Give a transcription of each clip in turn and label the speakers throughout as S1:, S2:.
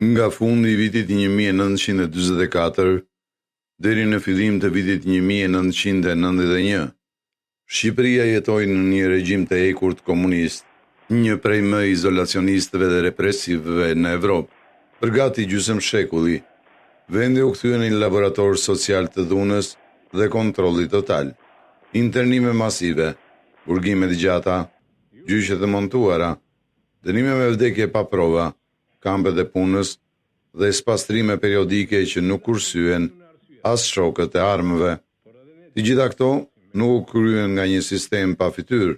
S1: Nga fundi I vitit 1944 deri në fillim të vitit 1991, Shqipëria jetoi në një regjim të ekurt komunist, një prej më izolacionistëve dhe represivëve në Evropë. Për gati gjysmë shekulli, vendi u kthye në një laborator social të dhunës dhe kontrolli total. Internime masive, burgime të gjata, gjyqe të montuara, dënime me vdekje pa prova, kampet e punës dhe spastrime periodike që nuk kursyen as shokët e armëve. Të gjitha këto nuk u kryen nga një sistem pa fytyrë,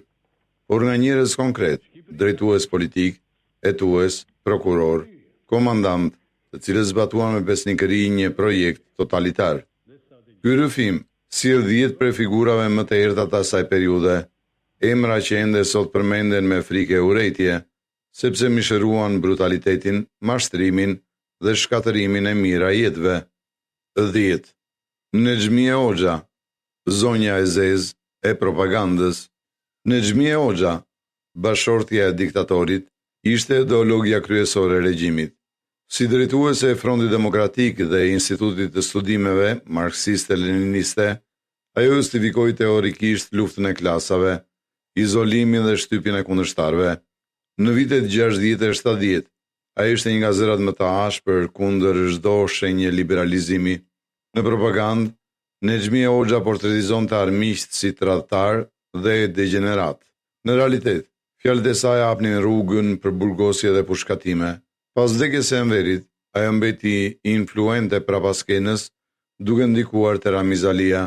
S1: por nga njerëz konkret, drejtues politik, hetues, prokuror, komandant, të cilët zbatuan me besnikëri një projekt totalitar. Ky rrëfim sjell 10 prej figurave më të errta të asaj periudhe, emra që ende sot përmenden me frikë e urrejtje, sepse mishëruan brutalitetin, mashtrimin dhe shkatërimin e mira jetëve. 10. Nexhmie Hoxha, zonja e zezë e propagandës. Nexhmie Hoxha, bashortja e diktatorit, ishte ideologja kryesore e regjimit. Si drejtuese e Frontit Demokratik dhe Institutit të Studimeve Marksiste-Leniniste, ajo justifikoi teorikisht luftën e klasave, izolimin dhe shtypjen e kundërshtarëve. Në vitet 60 e 70, ai ishte një nga zërat më të ashpër kundër çdo shenje liberalizimi. Në propagandë, Nexhmie Hoxha portretizonte armiqt si tradhtar dhe degenerat. Në realitet, fjalët e saj hapnin rrugën për burgosje dhe pushkatime. Pas vdekjes së Enverit, ajo mbeti influente prapas skenës, duke ndikuar te Ramiz Alia.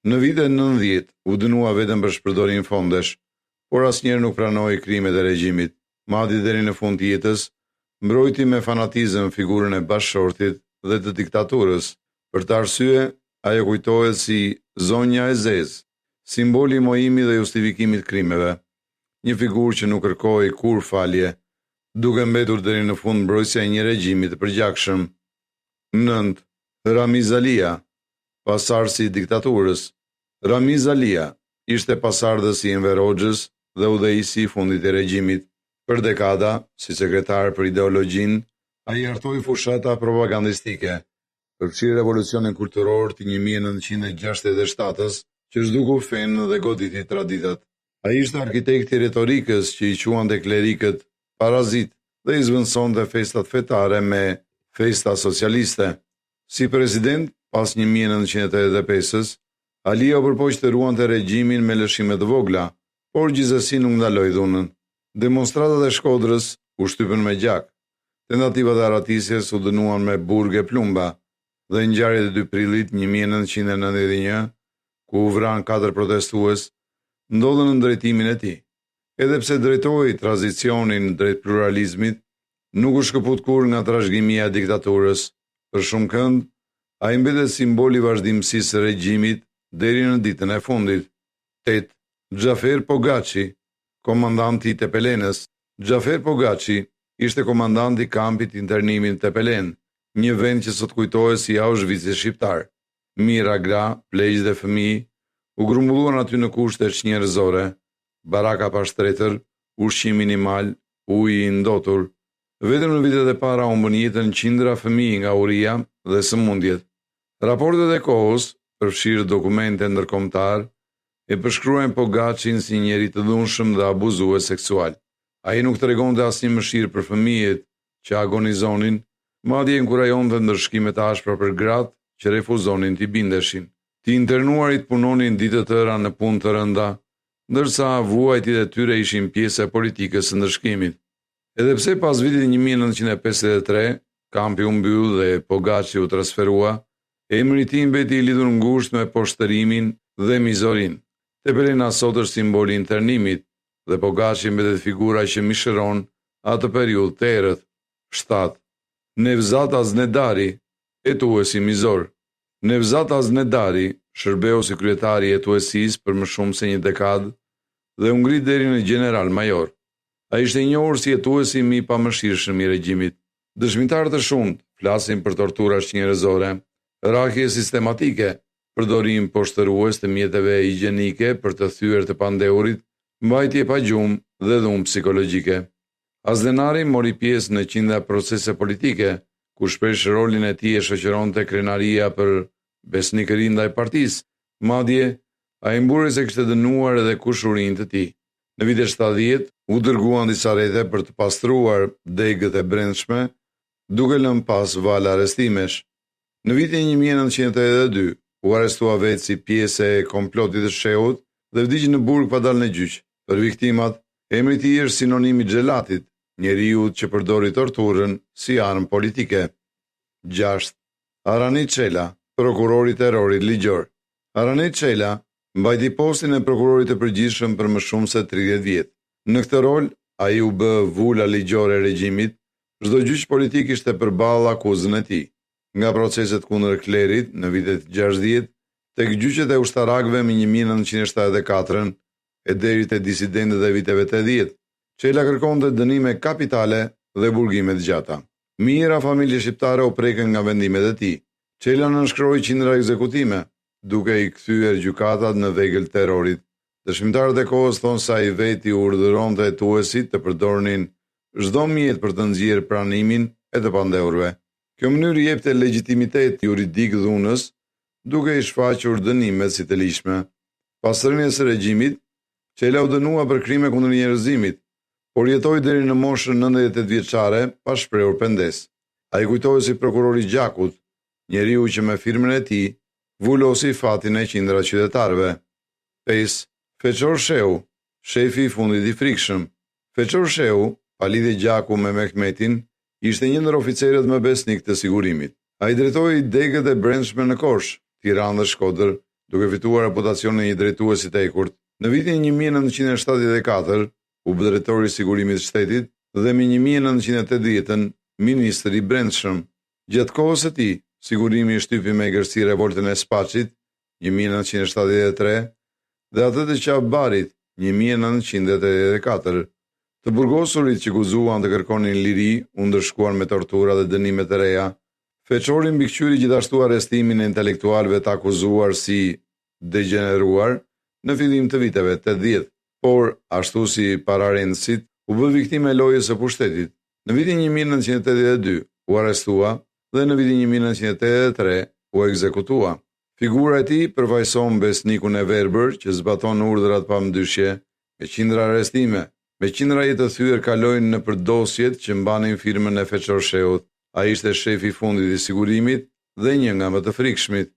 S1: Në vitet 90 u dënua vetëm për shpërdorim fondesh, por asnjëherë nuk pranoi krimet e regjimit. Madje deri në fund të jetës, mbrojti me fanatizëm figurën e bashkëshortit dhe të diktaturës. Për të arsye, ajo kujtohet si zonja e zezë, simboli I mojimit dhe justifikimit krimeve. Një figurë që nuk kërkoi kur falje, duke mbetur deri në fund mbrojtësja e një regjimi të përgjakshëm. 9. Ramiz Alia, pasardhësi I diktaturës. Ramiz Alia ishte pasardhës I Enver Hoxhës dhe udhëheqësi I fundit të regjimit. Për dekada, si sekretar për ideologjinë, ai hartoi fushata propagandistike, përfshi revolucionin kulturor të 1967-s, që zhduku fenë dhe goditi traditat. Ai ishte arkitekti retorikës që I quante klerikët parazit dhe I zvendësonte festat fetare me festa socialiste. Si president, pas 1985-s, Alia u përpoq të ruante regjimin me lëshime të vogla, por gjithsesi nuk ndaloi dhunën. Demonstratat e Shkodrës u shtypën me gjak. Tentativat e arratisjes u dënuan me burg e plumba dhe ngjarjet e 2 prillit 1991, ku u vran 4 protestues, ndodhen në drejtimin e tij. Edhe pse drejtoi tranzicionin drejt pluralizmit, nuk u shkëput kur nga trashëgimia e diktaturës. Për shumë kënd, ai mbetet simbol I vazhdimësisë së regjimit deri në ditën e fundit. 8. Xhafer Pogaçi, komandanti I Tepelenës. Xhafer Pogaçi ishte komandanti I kampit internimit Tepelen, një vend që sot kujtohet si Auschwitz-i shqiptar. Mijëra gra, pleqë dhe fëmijë u grumbulluan aty në kushte çnjerëzore, baraka pa shtretër, ushqim minimal, ujë I ndotur. Vetëm në vitet e para humbën jetën qindra fëmijë nga uria dhe sëmundjet. Raportet e kohës, përfshirë dokumente ndërkombëtar, e përshkruajnë Pogaçin si një njeri të dhunshëm dhe abuzues seksual. Ai nuk tregonte asnjë mëshirë për fëmijët që agonizonin, madje inkurajonte ndërshkime të ashpra për gratë që refuzonin t'i bindeshin. Të internuarit punonin ditë të tëra në punë të rënda, ndërsa vuajtjet e tyre ishin pjesë e politikës së ndërshkimit. Edhe pse pas vitit 1953, kampi u mbyll dhe Pogaçi u transferua, emri I tij mbeti I lidhur ngushtë me poshtërimin dhe mizorinë. Tepelena sot është simboli I internimit dhe Pogaçi mbetet figura që mishëron atë periudhë të errët. 7. Nevzat Aznedari, hetuesi mizor. Nevzat Aznedari shërbeu si kryetari I hetuesisë për më shumë se një dekadë dhe u ngrit deri në general major. Ai ishte I njohur si hetuesi më I pamëshirshëm I regjimit. Dëshmitar të shumtë flasin për tortura njerëzore, rrahje sistematike, përdorim poshtërues të mjeteve higjienike për të thyer të pandehurit, mbajtje pa gjumë dhe dhunë psikologjike. Azdenari mori pjesë në qindra procese politike, ku shpesh rolin e tij e shoqëronte krenaria për besnikëri ndaj partisë. Madje ai mburi se kishte dënuar edhe kushurinë të tij. Në vitet 70 u dërguan disa rrethe për të pastruar degët e brendshme, duke lënë pas val arrestimesh. Në vitin 1982 u arrestua vetë si pjesë e komplotit të shehut dhe vdiq në burg pa dalë në gjyq. Për viktimat, emri i tij është sinonim i xhelatit, njeriu që përdori torturën si armë politike. 6. Arani Çela, prokurori i terrorit ligjor. Arani Çela mbajti postin e prokurorit të përgjithshëm për më shumë se 30 vjet. Në këtë rol, ai u bë vula ligjore e regjimit, çdo gjyq politik ishte përballë akuzën e tij. Nga proceset kundër klerit në vitet 60 tek gjyqet e ushtarakëve në 1974 e deri te disidentët e viteve 80. Çela kërkonte dënime kapitale dhe burgime të gjata. Mijëra familje shqiptare u prekën nga vendimet e tij. Çela nënshkroi qindra ekzekutime, duke i kthyer gjykatat në vegël terrorit. Dëshmitarët e kohës thonë se ai veti urdhëronte hetuesit të përdornin çdo mjet për të nxjerrë pranimin e të pandehurve. Kjo mënyrë jepte legjitimitet juridik dhunës, duke i shfaqur dënimet si të lishme. Pas rënies së regjimit, Çela u dënua për krime kundër njerëzimit, por jetoi deri në moshën 98 vjeçare pa shprehur pendes. Ai kujtohej si prokurori i gjakut, njeriu që me firmën e tij vulosi fatin e qindra qytetarëve. 5. Feçor Shehu, shefi i fundit i frikshëm. Feçor Shehu, pa lidhje gjaku me Mehmetin, ishte një ndër oficerët më besnik të sigurimit. Ai drejtoi degët e brendshme në Korçë, Tiranë dhe Shkodër, duke fituar reputacionin e një drejtuesi të ekurt. Në vitin 1974 u bë drejtori i sigurimit të shtetit dhe me 1980-ën ministri i brendshëm. Gjatë kohës së tij, sigurimi i shtypi me egërsi revoltën e Spaçit 1973 dhe atë të Qabarit 1984. Të burgosurit që guzuan të kërkonin liri u ndërshkuan me tortura dhe dënime të reja. Feçori mbikëqyri gjithashtu arrestimin e intelektualëve të akuzuar si degeneruar në fillim të viteve 80, por ashtu si pararendësit u bë viktimë e lojës së pushtetit. Në vitin 1982 u arrestua dhe në vitin 1983 u ekzekutua. Figura e tij përfaqëson besnikun e verbër që zbaton urdhrat pa mdyshje, me qindra arrestime, me qindra jetë të thyer kalojnë në përdosjet që mbanin firmën e Feçor Shehut. Ai ishte shefi i fundit i sigurimit dhe një nga më të frikshmit.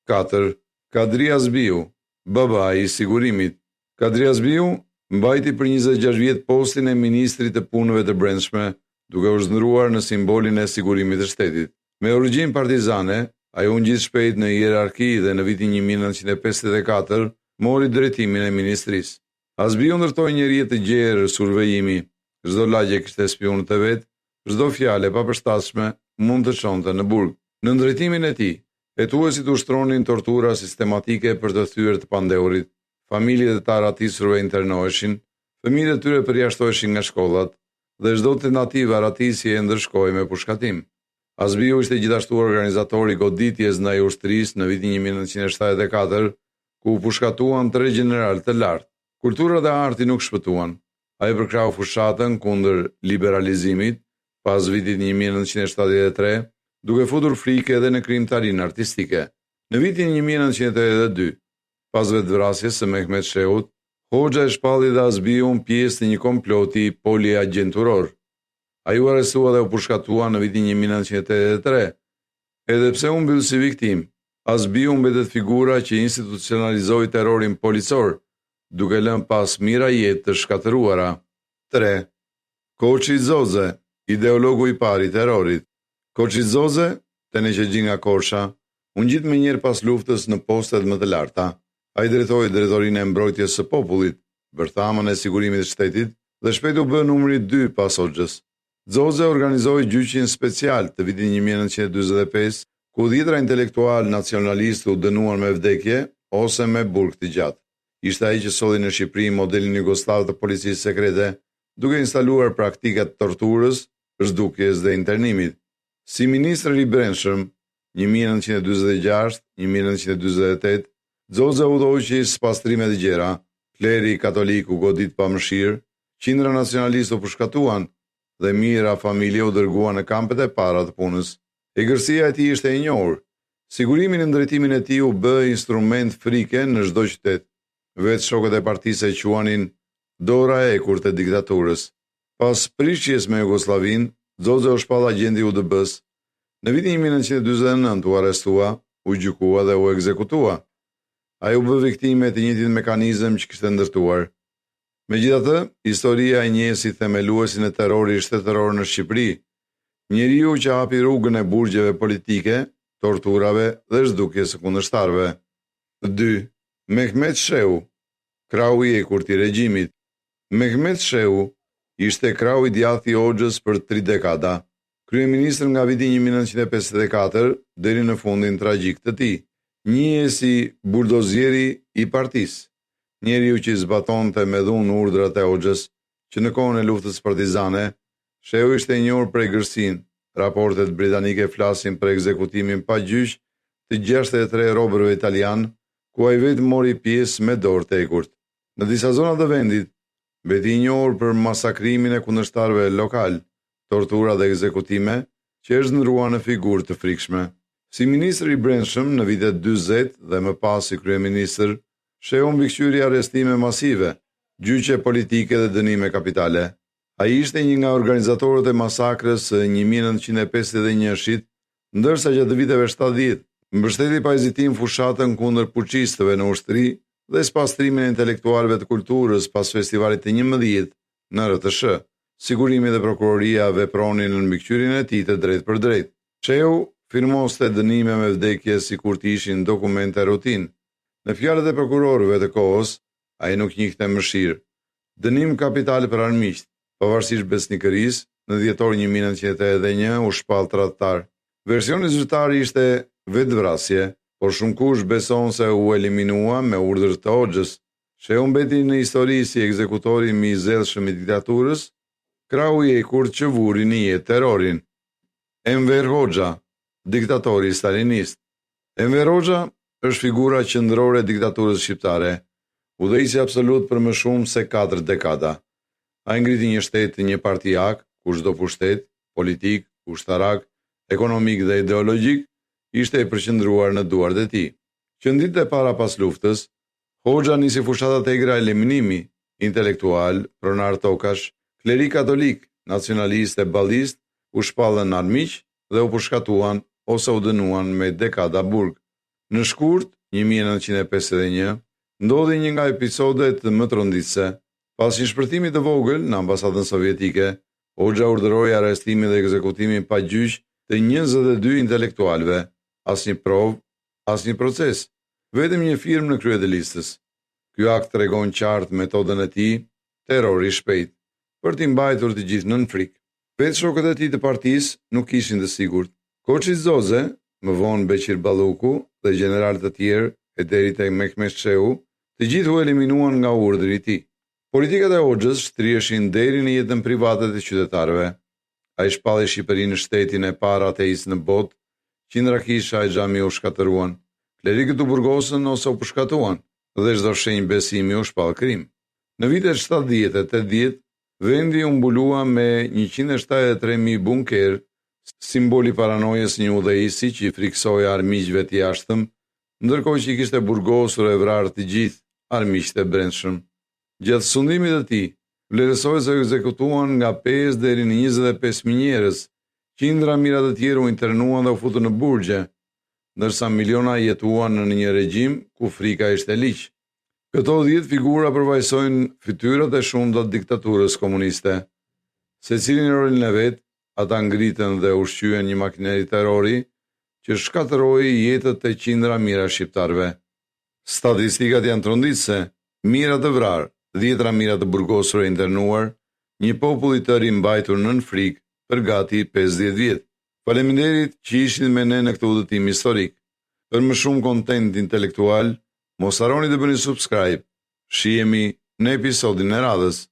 S1: 4. Kadria Zbiu, babai i sigurimit. Kadria Zbiu mbajti për 26 vjet postin e ministrit të punëve të brendshme, duke u zhndruar në simbolin e sigurimit të shtetit. Me origjinë partizane, ai u ngjit shpejt në hierarki dhe në vitin 1954 mori drejtimin e ministrisë. Azbiu ndërtoi një rrjet të gjerë survejimi. Çdo lagje kishte spionët e vet, çdo fjalë e papërshtatshme mund të çonte në burg. Në drejtimin e tij, hetuesit ushtronin tortura sistematike për të thyer të pandehurit. Familjet e të aratisurve internoheshin, fëmijët e tyre përjashtoheshin nga shkollat dhe çdo tentativë aratisje e ndërshkohej me pushkatim. Azbiu ishte gjithashtu organizatori i goditjes ndaj ushtrisë në vitin 1974, ku u pushkatuan 3 general të lartë. Kultura dhe arti nuk shpëtuan. Ai përkrau fushatën kundër liberalizimit pas vitit 1973, duke futur frikë edhe në krijimtarinë artistike. Në vitin 1982, pas vetvrasjes së Mehmet Shehut, Hoxha e shpalli dhe Azbiun pjesë të një komploti poliagjenturor. Ai u arrestua dhe u pushkatua në vitin 1983. Edhe pse u mbyll si viktim, Azbiu mbetet figura që institucionalizoi terrorin policor, duke lënë pas mira jetë të shkatëruara. 3. Koçi Zoze, ideologu i parë i terrorit. Koçi Zoze, teneqegji nga Korsha, u ngjit më njëherë pas luftës në postet më të larta. Ai drejtoi drejtorinë e mbrojtjes së popullit, bërthamën e sigurimit të shtetit dhe shpejt u bë numri 2 pas Hoxhës. Zoze organizoi gjyqin special të vitit 1945, ku 10 intelektual nacionalistë u dënuan me vdekje ose me burg të gjatë. Ishte ai që solli në Shqipëri modelin jugosllav të policisë sekrete, duke instaluar praktikat torturës, zhdukjes dhe internimit. Si ministër i brendshëm 1946-1948, Zoze udhëhoqi pastrime të gjera, kleri katolik u godit pa mëshirë, qindra nacionalistë u përshkatuan dhe mira familje u dërgua në kampet e para të punës. Egërsia e tij ishte e njohur. Sigurimin e ndërtimin e tij u bë instrument frike në çdo qytet. Vetë shokët e partisë e quanin dora e ekurt e diktaturës. Pas prishjes me Jugosllavin, Xoxha u shpall agjendi i UDB-s. Në vitin 1949 u arrestua, u gjykua dhe u ekzekutua. Ai u bë viktime të njëjtit mekanizëm që kishte ndërtuar. Megjithatë, historia e njeh si themeluesin e terrorit shtetëror në Shqipëri, njeriu që hapi rrugën e burgjeve politike, torturave dhe zhdukjes së kundërshtarëve. 2. Mehmet Shehu, krau i ekurt i regjimit. Mehmet Shehu ishte krau i djathtë i Hoxhës për 3 dekada, kryeministër nga viti 1954 deri në fundin tragjik të tij. Njihet si buldozieri i partisë, njeriu që zbatonte me dhunë urdhrat e Hoxhës, që në kohën e luftës partizane, Shehu ishte i njohur për egërsinë. Raportet britanike flasin për ekzekutimin pa gjyq të 63 robërve italian, ku ai vetë mori pjesë me dorë të ekurt. Në disa zona të vendit, mbeti i njohur për masakrimin e kundërshtarëve lokal, tortura dhe ekzekutime, që është ndrua në figurë të frikshme. Si ministër i brendshëm në vitet 40 dhe më pas si kryeministër, Shehu mbikëqyri arrestime masive, gjyqe politike dhe dënime kapitale. Ai ishte një nga organizatorët e masakrës së 1951-shit, ndërsa gjatë viteve 70 mbështeti pa hezitim fushatën kundër puçistëve në ushtri dhe spastrimin e intelektualëve të kulturës pas festivalit të 11 në RTS. Sigurimi dhe prokuroria vepronin në mbikëqyrjen e tij të drejtë për drejtë. Shehu firmoste dënime me vdekje sikur të ishin dokumente rutinë. Në fjalët e prokurorëve të kohës, ai nuk njihte mëshirë. Dënim kapital për armiqt, pavarësisht besnikërisë, në dhjetor 1981 u shpall tradhtar. Versioni zyrtar ishte vetvrasje, por shumë kush beson se u eliminua me urdhër të Hoxhës. Shehu mbeti në histori si ekzekutori më i zellshëm i diktaturës, krau i ekurt që vuri në jetë terrorin. Enver Hoxha, diktatori stalinist. Enver Hoxha është figura qendrore e diktaturës shqiptare, udhëheqësi absolut për më shumë se 4 dekada. Ai ngriti një shtet të një partijak, ku çdo pushtet, politik, ushtarak, ekonomik dhe ideologjik, ishte i përqendruar në duart e tij. Që ditët e para pas luftës, Hoxha nisi fushatat e egra eliminimi, intelektual, pronar tokash, klerik katolik, nacionalist e ballist, u shpallën armiq dhe u përshkatuan ose u dënuan me dekada burg. Në shkurt, 1951, ndodhi një nga episodet më tronditëse. Pas një shpërthimi të vogël në ambasadën sovjetike, Hoxha urdhëroi arrestimin dhe ekzekutimin pa gjyq të 22 intelektualëve, asnjë provë, asnjë proces, vetëm një firmë në krye të listës. Ky akt tregon qartë metodën e tij, terrori i shpejt, për t'i mbajtur të gjithë nën frikë. Vetë shokët e tij të partisë nuk ishin të sigurt. Koçi Zoze, më vonë Beqir Balluku dhe gjeneralë të tjerë e deri tek Mehmet Shehu, të gjithë u eliminuan nga urdhri i tij. Politikat e Hoxhës shtrieshin deri në jetën private të qytetarëve. Ai shpalli Shqipërinë në shtetin e parë ateist në botë, qindra kisha e xhami u shkatëruan, klerikët u burgosën ose u përshkatuan dhe çdo shenjë besimi u shpall krim. Në vitet 70 e 80, vendi u mbulua me 173.000 bunker, simboli paranojës një udhëheqësi që i friksoi armiqve të jashtëm, ndërkohë që i kishte burgosur e vrarë të gjithë armiqtë e brendshëm. Gjatë sundimit të tij, vlerësohet se u ekzekutuan nga 5 deri në 25.000 njerëz, qindra mijëra të tjerë u internuan dhe u futën në burgje, ndërsa miliona jetuan në një regjim ku frika ishte ligj. Këto 10 figura përvajsojnë fytyrat e shumta të diktaturës komuniste. Secilin rolin e vet, ata ngritën dhe ushqyen një makineri terrori që shkatërroi jetët e qindra mijëra shqiptarëve. Statistikat janë tronditëse, mijëra të vrarë, 10 mijëra të burgosur e internuar, një popull i tërë i mbajtur nën frikë për gati 50 vjet. Faleminderit që ishin me ne në këtë udhëtim historik. Për më shumë kontent intelektual, mos harroni të bëni subscribe. Shihemi në episodin e radhës.